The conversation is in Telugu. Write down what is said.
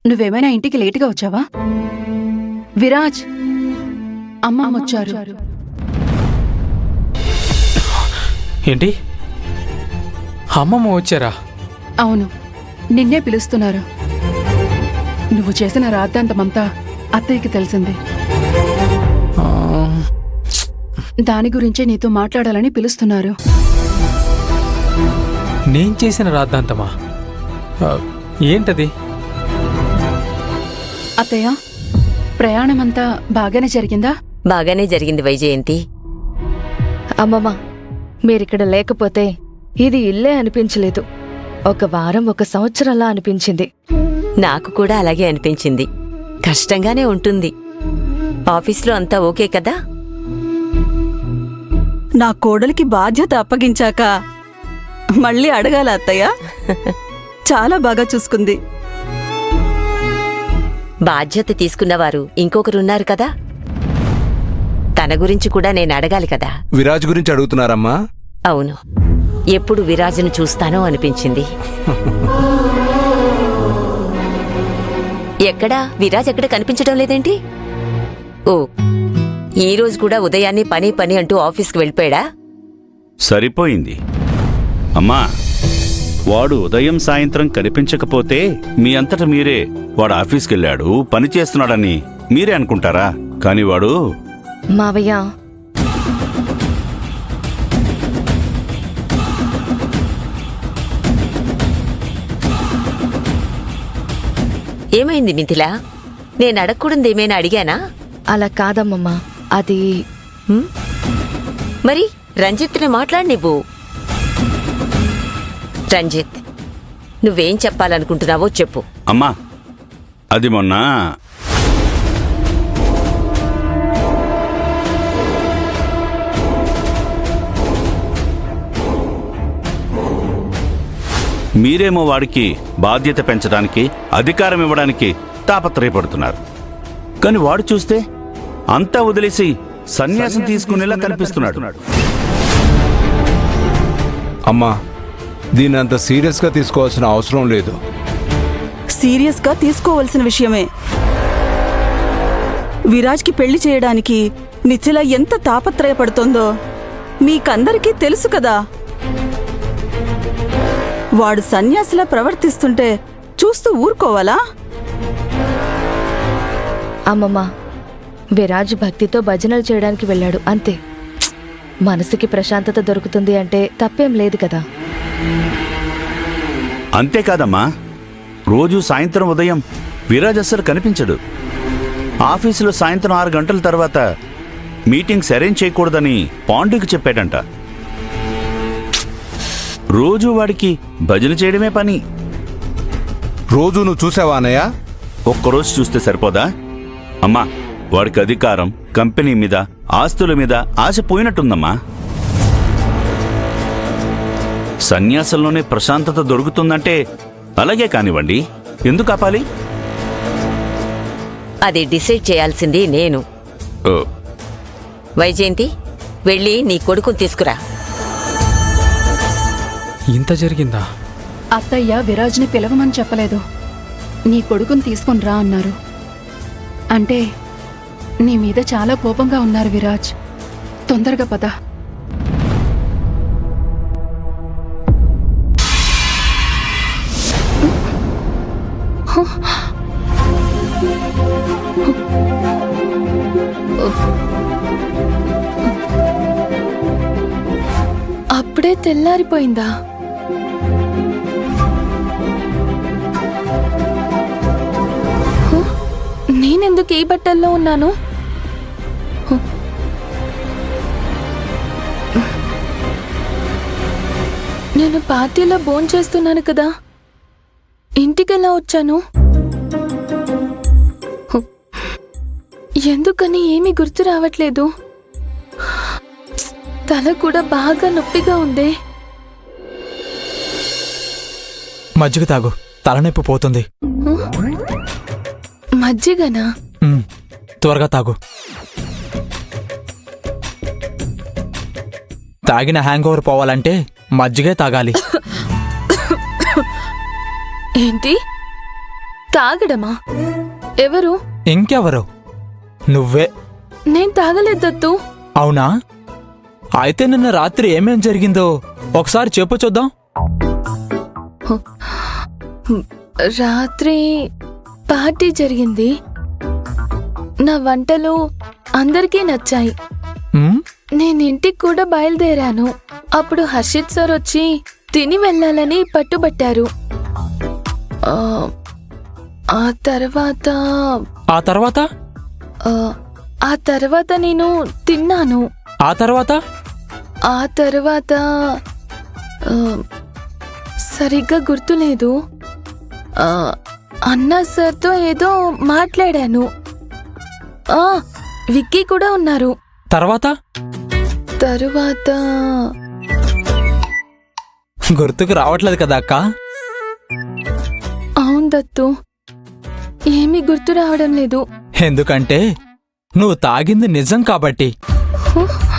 నువ్వేమైనా ఇంటికి లేటుగా వచ్చావా? విరాజ్, అమ్మమ్మ వచ్చారు. ఏంటి, అమ్మమ్మ వచ్చారా? అవును, నిన్నే పిలుస్తున్నారు. నువ్వు చేసిన రాద్ధాంతమంతా అత్తయ్యకి తెలిసింది. దాని గురించే నీతో మాట్లాడాలని పిలుస్తున్నారు. నేను చేసిన రాద్ధాంతమా? ఏంటది? అత్తయ్య, ప్రయాణమంతా బాగానే జరిగిందా? బాగానే జరిగింది వైజయంతి. అమ్మమ్మ, మీరిక్కడ లేకపోతే ఇది ఇల్లే అనిపించలేదు. ఒక వారం, ఒక సంవత్సరంలా అనిపించింది. నాకు కూడా అలాగే అనిపించింది. కష్టంగానే ఉంటుంది. ఆఫీస్లో అంతా ఓకే కదా? నా కోడలికి బాధ్యత అప్పగించాక మళ్ళీ అడగాల అత్తయ్య. చాలా బాగా చూసుకుంది. బాధ్యత తీసుకున్నవారు ఇంకొకరున్నారు కదా, తన గురించి కూడా నేను అడగాలి కదా. విరాజ్ గురించి అడుగుతున్నారమ్మా? అవును, ఎప్పుడు విరాజును చూస్తానో అనిపించింది. ఎక్కడా విరాజ్ ఎక్కడ కనిపించడం లేదేంటి? ఓ, ఈరోజు కూడా ఉదయాన్నే పని పని అంటూ ఆఫీస్కి వెళ్ళిపోయాడా? సరిపోయింది అమ్మా. వాడు ఉదయం సాయంత్రం కనిపించకపోతే మీ అంతట మీరే వాడు ఆఫీస్కెళ్ళాడు, పని చేస్తున్నాడని మీరే అనుకుంటారా? కాని వాడు... మావయ్య, ఏమైంది మిథిలా? నేను అడగకూడదేమైనా అడిగానా? అలా కాదమ్మమ్మా, అది... మరి రంజిత్ని మాట్లాడి నువ్వు. రంజిత్, నువ్వేం చెప్పాలనుకుంటున్నావో చెప్పు. అమ్మా, అది మొన్న మీరేమో వాడికి బాధ్యత పెంచడానికి, అధికారం ఇవ్వడానికి తాపత్రయపడుతున్నారు. కాని వాడు చూస్తే అంతా వదిలేసి సన్యాసం తీసుకునేలా కనిపిస్తున్నాడు. అమ్మా, దీన్ని అంత సీరియస్గా తీసుకోవాల్సిన అవసరం లేదు. సీరియస్గా తీసుకోవలసిన విషయమే. విరాజ్కి పెళ్లి చేయడానికి మిథిల ఎంత తాపత్రయపడుతోందో మీకందరికీ తెలుసు కదా. వాడు సన్యాసిలా ప్రవర్తిస్తుంటే చూస్తూ ఊరుకోవాలా? అమ్మమ్మ, విరాజ్ భక్తితో భజనలు చేయడానికి వెళ్ళాడు, అంతే. మనసుకి ప్రశాంతత దొరుకుతుంది అంటే తప్పేం లేదు కదా. అంతేకాదమ్మా, రోజు సాయంత్రం ఉదయం విరాజ్ అస్సలు కనిపించడు. ఆఫీసులో సాయంత్రం 6 గంటల తర్వాత మీటింగ్స్ అరేంజ్ చేయకూడదని పాండుకి చెప్పాడంట. రోజు వాడికి భజన చేయడమే పని. రోజు నువ్వు చూసావా అన్నయ్య? ఒక్కరోజు చూస్తే సరిపోదా అమ్మా? వాడికి అధికారం, కంపెనీ మీద, ఆస్తుల మీద ఆశ పోయినట్టుందమ్మా. సన్యాసంలోనే ప్రశాంతత దొరుకుతుందంటే అలాగే కానివ్వండి, ఎందుకు ఆపాలి? అది డిసైడ్ చేయాల్సింది నేను. ఓ, వైజయంతి, వెళ్ళి నీ కొడుకుని తీసుకురా. ఇంత జరిగిందా? అత్తయ్య విరాజ్ని పిలవమని చెప్పలేదు, నీ కొడుకుని తీసుకుని రా అన్నారు. అంటే నీ మీద చాలా కోపంగా ఉన్నారు విరాజ్. తొందరగా పద. అప్పుడే తెల్లారిపోయిందా? నేనెందుకు ఈ బట్టల్లో ఉన్నాను? నేను పార్టీలో భోంచేస్తున్నాను కదా, ఇంటికెలా వచ్చాను? ఎందుకని ఏమీ గుర్తు రావట్లేదు. తల కూడా బాగా నొప్పిగా ఉంది. మజ్జిగ తాగు, తలనొప్పి పోతుంది. మజ్జిగనా? త్వరగా తాగు. తాగిన హ్యాంగ్ ఓవర్ పోవాలంటే మజ్జిగే తాగాలి. ఏంటి? తాగడమా? ఎవరు? ఇంకెవరు? నువ్వే. నేను తాగలేదు దత్తు. అవునా? అయితే నిన్న రాత్రి ఏమేం జరిగిందో ఒకసారి చెప్పు చూద్దాం. రాత్రి పార్టీ జరిగింది. నా వంటలు అందరికీ నచ్చాయి. ఉమ్, నేను ఇంటికి కూడా బయలుదేరాను. అప్పుడు హర్షిత్ సార్ వచ్చి తిని వెళ్ళాలని పట్టుబట్టారు. ఆ, ఆ తర్వాత ఆ తర్వాత? ఆ, ఆ తర్వాత నేను తిన్నాను. ఆ తర్వాత? ఆ తర్వాత ఆ, సరిగ్గా గుర్తులేదు. ఆ, అన్నా సార్తో ఏదో మాట్లాడాను. ఆ, విక్కీ కూడా ఉన్నారు. తర్వాత? తరువాత గుర్తుకు రావట్లేదు కదా అక్క? అవును దత్తు, ఏమీ గుర్తు రావడం లేదు. ఎందుకంటే నువ్వు తాగింది నిజం కాబట్టి. హ?